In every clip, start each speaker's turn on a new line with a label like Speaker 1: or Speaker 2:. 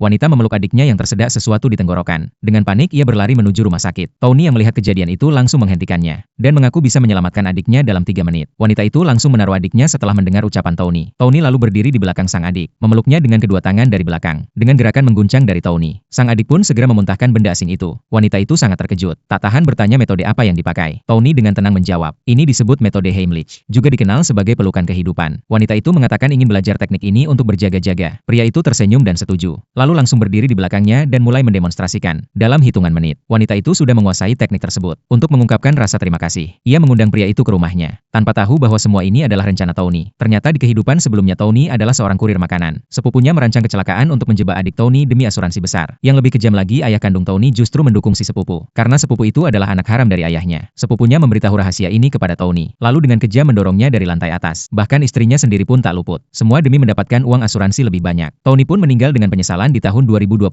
Speaker 1: Wanita memeluk adiknya yang tersedak sesuatu di tenggorokan. Dengan panik, ia berlari menuju rumah sakit. Tony yang melihat kejadian itu langsung menghentikannya dan mengaku bisa menyelamatkan adiknya dalam 3 menit. Wanita itu langsung menaruh adiknya setelah mendengar ucapan Tony. Tony lalu berdiri di belakang sang adik, memeluknya dengan kedua tangan dari belakang. Dengan gerakan mengguncang dari Tony, sang adik pun segera memuntahkan benda asing itu. Wanita itu sangat terkejut, tak tahan bertanya metode apa yang dipakai. Tony dengan tenang menjawab, ini disebut metode Heimlich, juga dikenal sebagai pelukan kehidupan. Wanita itu mengatakan ingin belajar teknik ini untuk berjaga-jaga. Pria itu tersenyum dan setuju, lalu langsung berdiri di belakangnya dan mulai mendemonstrasikan. Dalam hitungan menit, wanita itu sudah menguasai teknik tersebut. Untuk mengungkapkan rasa terima kasih, ia mengundang pria itu ke rumahnya, tanpa tahu bahwa semua ini adalah rencana Tony. Ternyata di kehidupan sebelumnya Tony adalah seorang kurir makanan. Sepupunya merancang kecelakaan untuk menjebak adik Tony demi asuransi besar. Yang lebih kejam lagi, ayah kandung Tony justru mendukung si sepupu. Karena sepupu itu adalah anak haram dari ayahnya. Sepupunya memberitahu rahasia ini kepada Tony, lalu dengan kejam mendorongnya dari lantai atas. Bahkan istrinya sendiri pun tak luput. Semua demi mendapatkan uang asuransi lebih banyak. Tony pun meninggal dengan penyesalan di tahun 2025.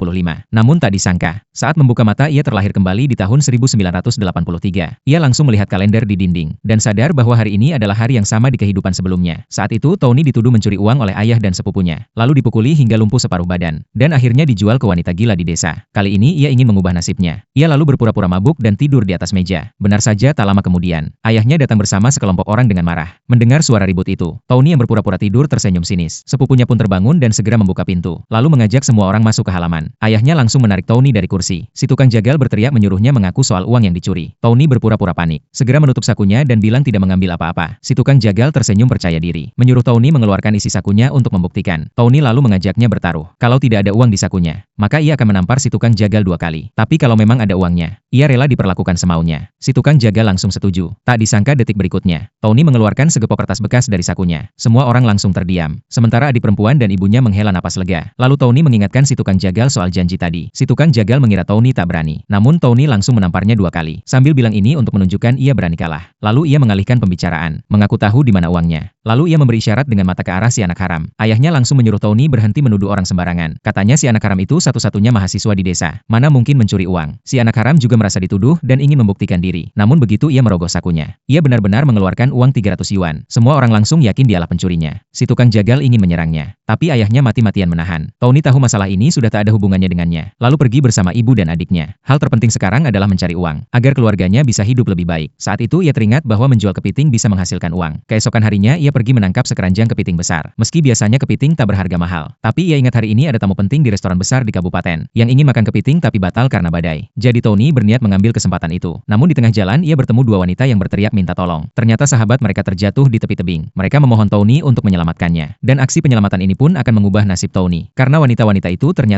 Speaker 1: Namun tak disangka, saat membuka mata ia terlahir kembali di tahun 1983. Ia langsung melihat kalender di dinding, dan sadar bahwa hari ini adalah hari yang sama di kehidupan sebelumnya. Saat itu Tony dituduh mencuri uang oleh ayah dan sepupunya, lalu dipukuli hingga lumpuh separuh badan, dan akhirnya dijual ke wanita gila di desa. Kali ini ia ingin mengubah nasibnya. Ia lalu berpura-pura mabuk dan tidur di atas meja. Benar saja tak lama kemudian, ayahnya datang bersama sekelompok orang dengan marah. Mendengar suara ribut itu, Tony yang berpura-pura tidur tersenyum sinis. Sepupunya pun terbangun dan segera membuka pintu, lalu mengajak semua orang masuk ke halaman. Ayahnya langsung menarik Tony dari kursi. Si tukang jagal berteriak menyuruhnya mengaku soal uang yang dicuri. Tony berpura-pura panik, segera menutup sakunya dan bilang tidak mengambil apa-apa. Si tukang jagal tersenyum percaya diri, menyuruh Tony mengeluarkan isi sakunya untuk membuktikan. Tony lalu mengajaknya bertaruh. Kalau tidak ada uang di sakunya, maka ia akan menampar si tukang jagal 2 kali. Tapi kalau memang ada uangnya, ia rela diperlakukan semaunya. Si tukang jagal langsung setuju. Tak disangka detik berikutnya, Tony mengeluarkan segepok kertas bekas dari sakunya. Semua orang langsung terdiam, sementara adik perempuan dan ibunya menghela napas lega. Lalu Tony mengingatkan si tukang jagal soal janji tadi. Si tukang jagal mengira Tony tak berani, namun Tony langsung menamparnya 2 kali, sambil bilang ini untuk menunjukkan ia berani kalah. Lalu ia mengalihkan pembicaraan, mengaku tahu di mana uangnya. Lalu ia memberi isyarat dengan mata ke arah si anak haram. Ayahnya langsung menyuruh Tony berhenti menuduh orang sembarangan. Katanya si anak haram itu satu-satunya mahasiswa di desa, mana mungkin mencuri uang. Si anak haram juga merasa dituduh dan ingin membuktikan diri. Namun begitu ia merogoh sakunya, ia benar-benar mengeluarkan uang 300 yuan. Semua orang langsung yakin dialah pencurinya. Si tukang jagal ingin menyerangnya, tapi ayahnya mati-matian menahan. Tony tahu masalah ini sudah tak ada hubungannya dengannya, lalu pergi bersama ibu dan adiknya. Hal terpenting sekarang adalah mencari uang, agar keluarganya bisa hidup lebih baik. Saat itu ia teringat bahwa menjual kepiting bisa menghasilkan uang. Keesokan harinya ia pergi menangkap sekeranjang kepiting besar. Meski biasanya kepiting tak berharga mahal, tapi ia ingat hari ini ada tamu penting di restoran besar di kabupaten, yang ingin makan kepiting tapi batal karena badai. Jadi Tony berniat mengambil kesempatan itu. Namun di tengah jalan ia bertemu 2 wanita yang berteriak minta tolong. Ternyata sahabat mereka terjatuh di tepi tebing. Mereka memohon Tony untuk menyelamatkannya. Dan aksi penyelamatan ini pun akan mengubah nasib Tony. Karena wanita-wanita itu ternyata